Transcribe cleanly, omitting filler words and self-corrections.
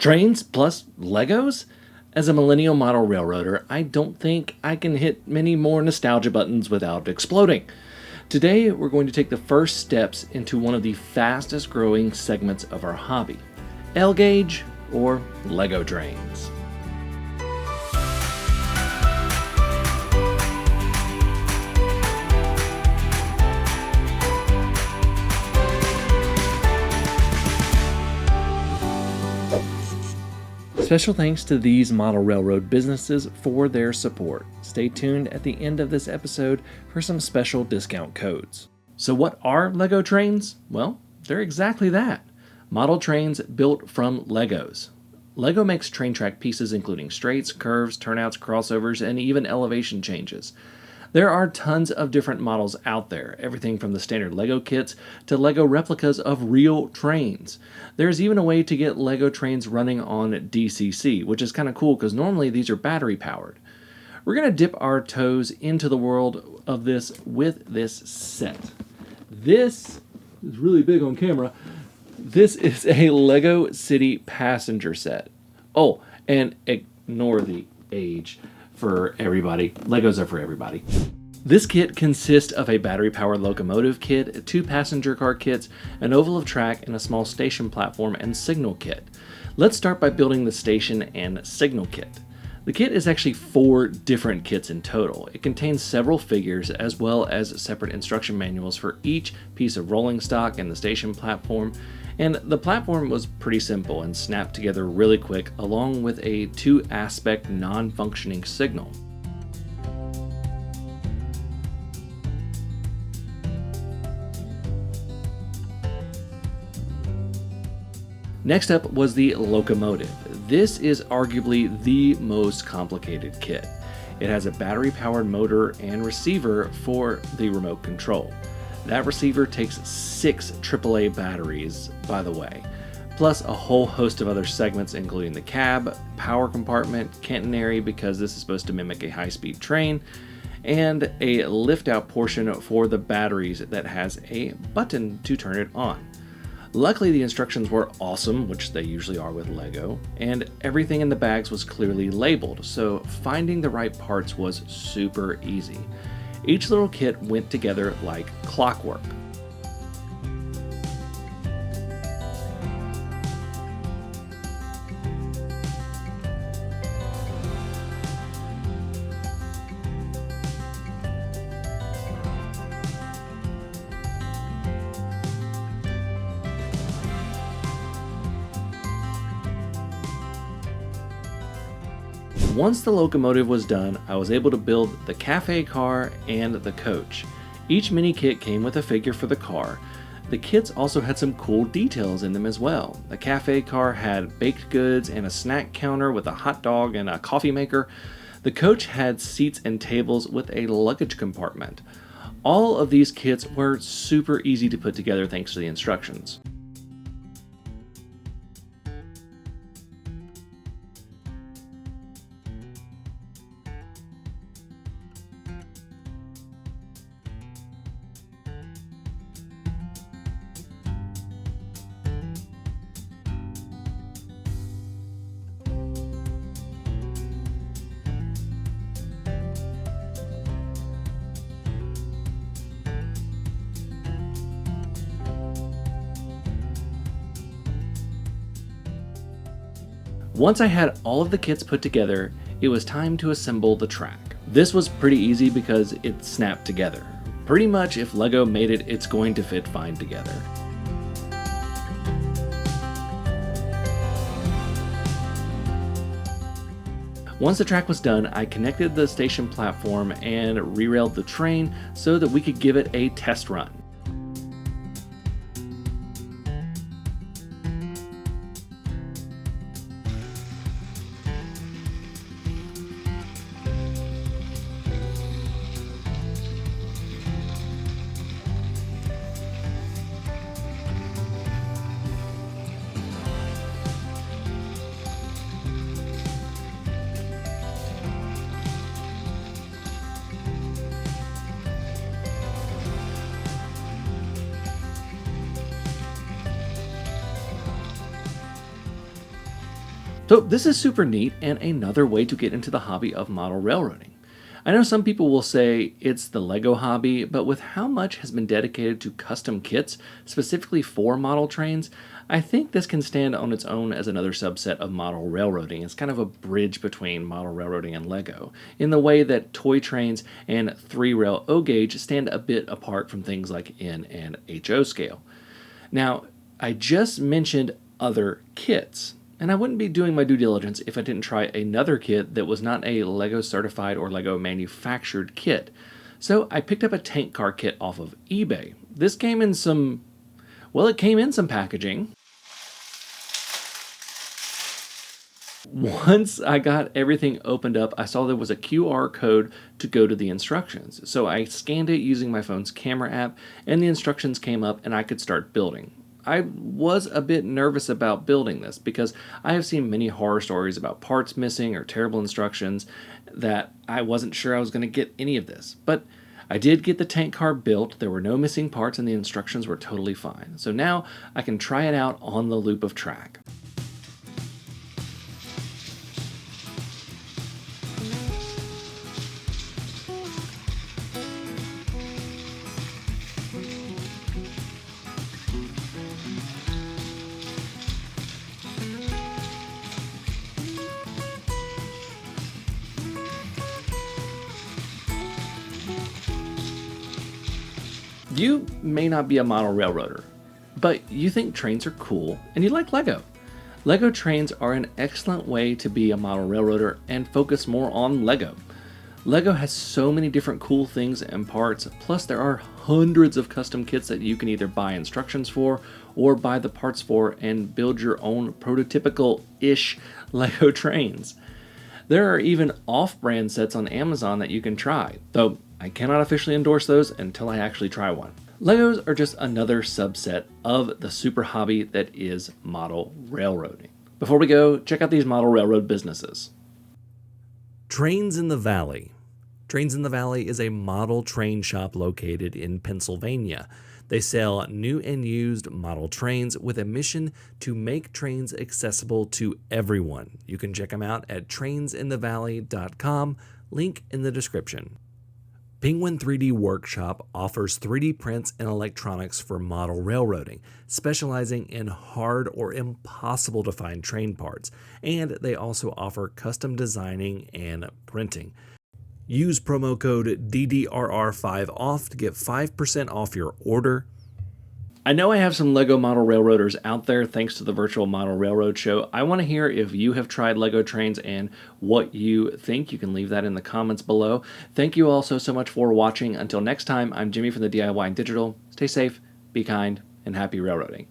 Trains plus Legos? As a millennial model railroader, I don't think I can hit many more nostalgia buttons without exploding. Today, we're going to take the first steps into one of the fastest growing segments of our hobby, L gauge or Lego trains. Special thanks to these model railroad businesses for their support. Stay tuned at the end of this episode for some special discount codes. So what are Lego trains? Well, they're exactly that. Model trains built from Legos. Lego makes train track pieces including straights, curves, turnouts, crossovers, and even elevation changes. There are tons of different models out there, everything from the standard Lego kits to Lego replicas of real trains. There's even a way to get Lego trains running on DCC, which is kind of cool because normally these are battery powered. We're going to dip our toes into the world of this with this set. This is really big on camera. This is a Lego City passenger set. Oh, and ignore the age. For everybody. Legos are for everybody. This kit consists of a battery-powered locomotive kit, 2 passenger car kits, an oval of track, and a small station platform and signal kit. Let's start by building the station and signal kit. The kit is actually 4 different kits in total. It contains several figures as well as separate instruction manuals for each piece of rolling stock and the station platform. And the platform was pretty simple and snapped together really quick, along with a 2-aspect non-functioning signal. Next up was the locomotive. This is arguably the most complicated kit. It has a battery-powered motor and receiver for the remote control. That receiver takes 6 AAA batteries, by the way, plus a whole host of other segments including the cab, power compartment, catenary because this is supposed to mimic a high-speed train, and a lift-out portion for the batteries that has a button to turn it on. Luckily, the instructions were awesome, which they usually are with Lego, and everything in the bags was clearly labeled, so finding the right parts was super easy. Each little kit went together like clockwork. Once the locomotive was done, I was able to build the cafe car and the coach. Each mini kit came with a figure for the car. The kits also had some cool details in them as well. The cafe car had baked goods and a snack counter with a hot dog and a coffee maker. The coach had seats and tables with a luggage compartment. All of these kits were super easy to put together thanks to the instructions. Once I had all of the kits put together, it was time to assemble the track. This was pretty easy because it snapped together. Pretty much if Lego made it, it's going to fit fine together. Once the track was done, I connected the station platform and re-railed the train so that we could give it a test run. So this is super neat and another way to get into the hobby of model railroading. I know some people will say it's the Lego hobby, but with how much has been dedicated to custom kits specifically for model trains, I think this can stand on its own as another subset of model railroading. It's kind of a bridge between model railroading and Lego, in the way that toy trains and three-rail O-gauge stand a bit apart from things like N and HO scale. Now, I just mentioned other kits. And I wouldn't be doing my due diligence if I didn't try another kit that was not a LEGO certified or LEGO manufactured kit. So I picked up a tank car kit off of eBay. This came in some packaging. Once I got everything opened up, I saw there was a QR code to go to the instructions. So I scanned it using my phone's camera app, and the instructions came up and I could start building. I was a bit nervous about building this because I have seen many horror stories about parts missing or terrible instructions that I wasn't sure I was going to get any of this. But I did get the tank car built, there were no missing parts, and the instructions were totally fine. So now I can try it out on the loop of track. You may not be a model railroader, but you think trains are cool and you like Lego. Lego trains are an excellent way to be a model railroader and focus more on Lego. Lego has so many different cool things and parts, plus there are hundreds of custom kits that you can either buy instructions for or buy the parts for and build your own prototypical-ish Lego trains. There are even off-brand sets on Amazon that you can try, though I cannot officially endorse those until I actually try one. Legos are just another subset of the super hobby that is model railroading. Before we go, check out these model railroad businesses. Trains in the Valley. Trains in the Valley is a model train shop located in Pennsylvania. They sell new and used model trains with a mission to make trains accessible to everyone. You can check them out at trainsinthevalley.com, link in the description. Penguin 3D Workshop offers 3D prints and electronics for model railroading, specializing in hard or impossible to find train parts, and they also offer custom designing and printing. Use promo code DDRR5OFF to get 5% off your order. I know I have some LEGO model railroaders out there thanks to the virtual model railroad show. I want to hear if you have tried LEGO trains and what you think. You can leave that in the comments below. Thank you all so much for watching. Until next time, I'm Jimmy from the DIY and Digital. Stay safe, be kind, and happy railroading.